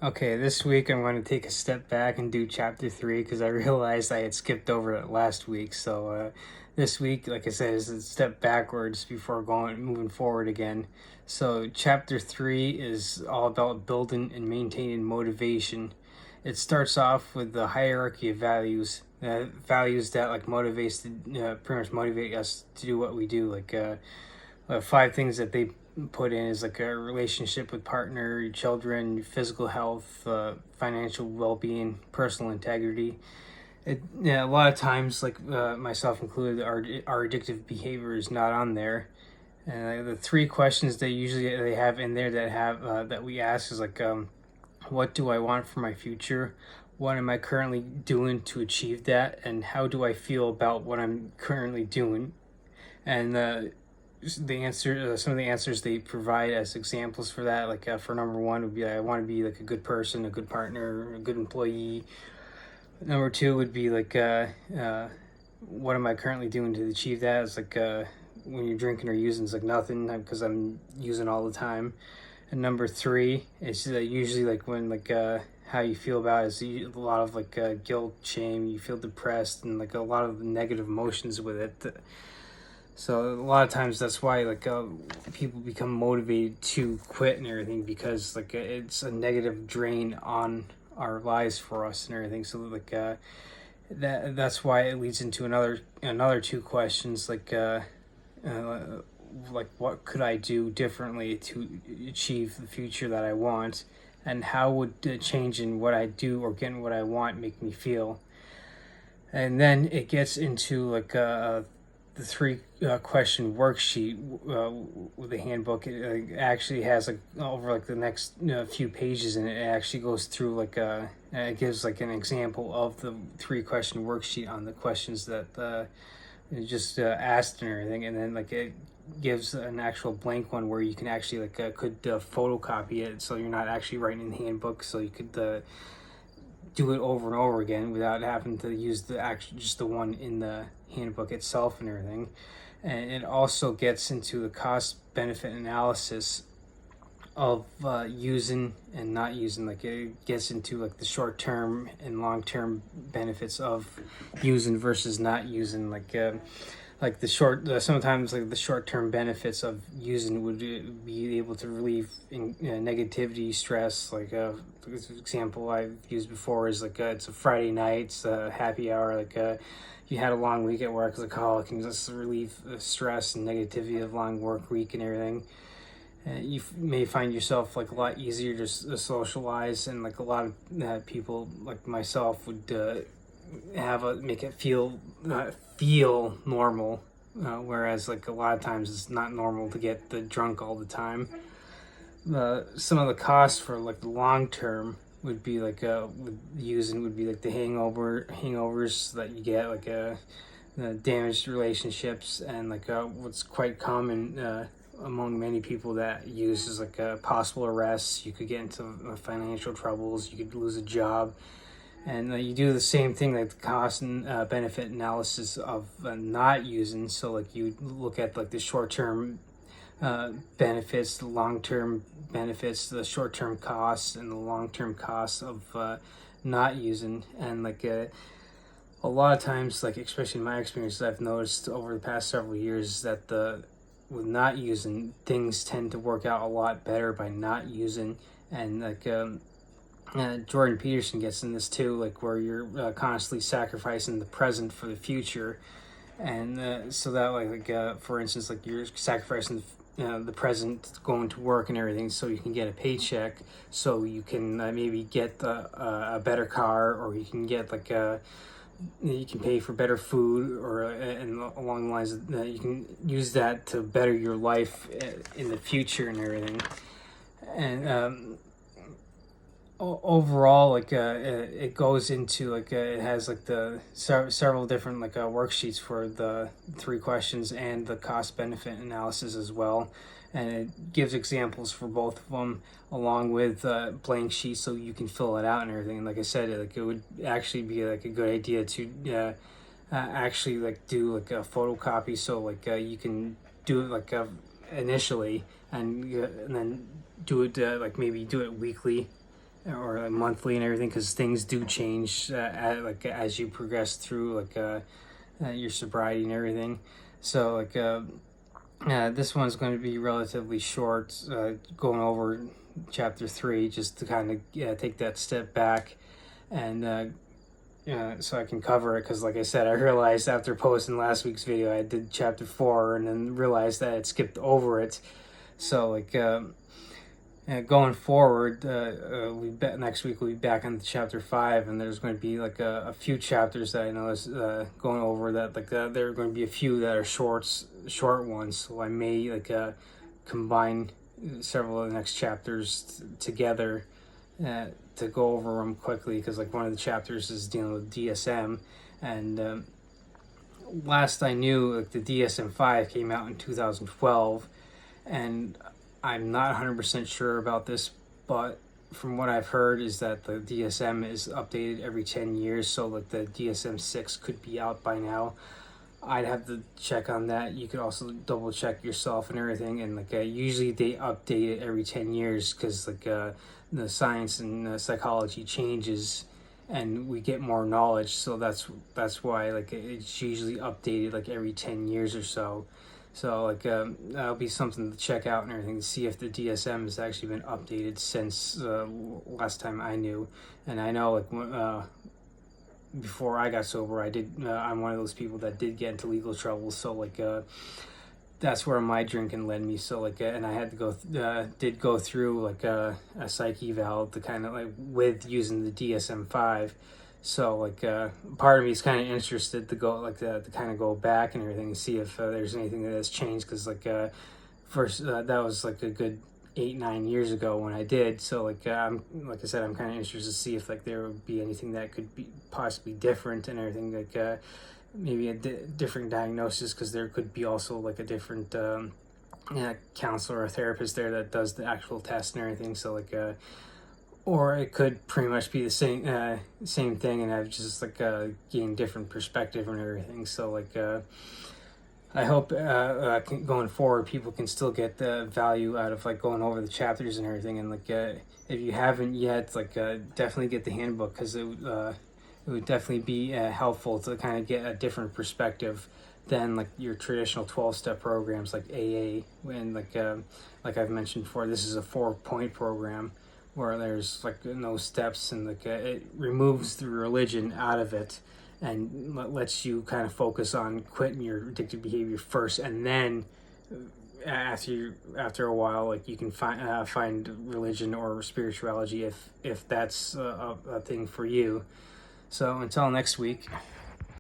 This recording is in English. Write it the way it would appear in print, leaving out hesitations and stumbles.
Okay, this week I'm going to take a step back and do chapter 3 because I realized I had skipped over it last week. So this week, like I said, is a step backwards before moving forward again. So chapter 3 is all about building and maintaining motivation. It starts off with the hierarchy of values, values that like motivates to pretty much motivate us to do what we do. Five things that they put in is like a relationship with partner, children, physical health, financial well-being, personal integrity. A lot of times, myself included, our addictive behavior is not on there. And the three questions they have in there that we ask is what do I want for my future? What am I currently doing to achieve that? And how do I feel about what I'm currently doing? And some of the answers they provide as examples for that, for number one would be I want to be like a good person, a good partner, a good employee. Number two would be what am I currently doing to achieve that? It's when you're drinking or using, it's like nothing because I'm using all the time. And number three is usually how you feel about it is a lot of guilt, shame. You feel depressed and like a lot of negative emotions with it. So a lot of times that's why people become motivated to quit and everything because it's a negative drain on our lives for us and everything. So that's why it leads into another two questions what could I do differently to achieve the future that I want, and how would changing what I do or getting what I want make me feel. And then it gets into the three question worksheet with the handbook. It actually has over the next few pages, and it actually goes through it gives an example of the three question worksheet on the questions that just asked and everything, and then it gives an actual blank one where you can actually could photocopy it, so you're not actually writing in the handbook, so you could do it over and over again without having to use just the one in the handbook itself and everything. And it also gets into the cost benefit analysis of using and not using. It gets into the short term and long term benefits of using versus not using. Sometimes the short term benefits of using would be able to relieve negativity, stress. For example I've used before is it's a Friday night, it's a happy hour. You had a long week at work as a call, it can just relieve stress and negativity of long work week and everything. You may find yourself a lot easier to socialize, and a lot of people like myself would make it feel normal, whereas a lot of times it's not normal to get drunk all the time. Some of the costs for the long term would be with using would be the hangovers that you get, the damaged relationships, and what's quite common among many people that use is possible arrests. You could get into financial troubles, you could lose a job. And you do the same thing, the cost and benefit analysis of not using. So you look at the short-term benefits, the long-term benefits, the short-term costs, and the long-term costs of not using. And a lot of times, especially in my experience, I've noticed over the past several years that with not using, things tend to work out a lot better by not using. And Jordan Peterson gets in this too, where you're constantly sacrificing the present for the future, and so that for instance, you're sacrificing the present going to work and everything, so you can get a paycheck, so you can maybe get a better car, or you can get you can pay for better food, or and along the lines of, you can use that to better your life in the future and everything. And overall, it goes into it has the several different worksheets for the three questions and the cost benefit analysis as well, and it gives examples for both of them along with blank sheets so you can fill it out and everything. And like I said, it would actually be a good idea to actually do a photocopy, so you can do it initially, and then do it maybe do it weekly, or monthly and everything, because things do change as you progress through your sobriety and everything. So this one's going to be relatively short, going over chapter 3, just to kind of take that step back and so I can cover it, because like I said, I realized after posting last week's video I did chapter 4 and then realized that I had skipped over it. So going forward, next week we'll be back on chapter 5, and there's going to be a few chapters that I know is going over that there are going to be a few that are short ones, so I may combine several of the next chapters together to go over them quickly, because one of the chapters is dealing with DSM, and last I knew the DSM-5 came out in 2012, and I'm not 100% sure about this, but from what I've heard is that the DSM is updated every 10 years, so the DSM-6 could be out by now. I'd have to check on that. You could also double check yourself and everything, and usually they update it every 10 years, because the science and psychology changes and we get more knowledge, so that's why it's usually updated every 10 years or so. So that'll be something to check out and everything, to see if the DSM has actually been updated since last time I knew. And I know before I got sober, I'm one of those people that did get into legal trouble, so that's where my drinking led me. So and I had to go through a psych eval to kind of with using the DSM-5. So part of me is kind of interested to go to kind of go back and everything and see if there's anything that has changed, because first that was a good 8-9 years ago when I did. So I'm like I said, I'm kind of interested to see if there would be anything that could be possibly different and everything, maybe a different diagnosis, because there could be also a different counselor or therapist there that does the actual test and everything. So or it could pretty much be the same thing, and I've just gained different perspective and everything. So I hope going forward people can still get the value out of going over the chapters and everything. And if you haven't yet, definitely get the handbook, because it would definitely be helpful to kind of get a different perspective than your traditional 12-step programs like AA. And like I've mentioned before, this is a 4-point program where there's no steps, and it removes the religion out of it and lets you kind of focus on quitting your addictive behavior first, and then after a while you can find religion or spirituality if that's a thing for you. So until next week.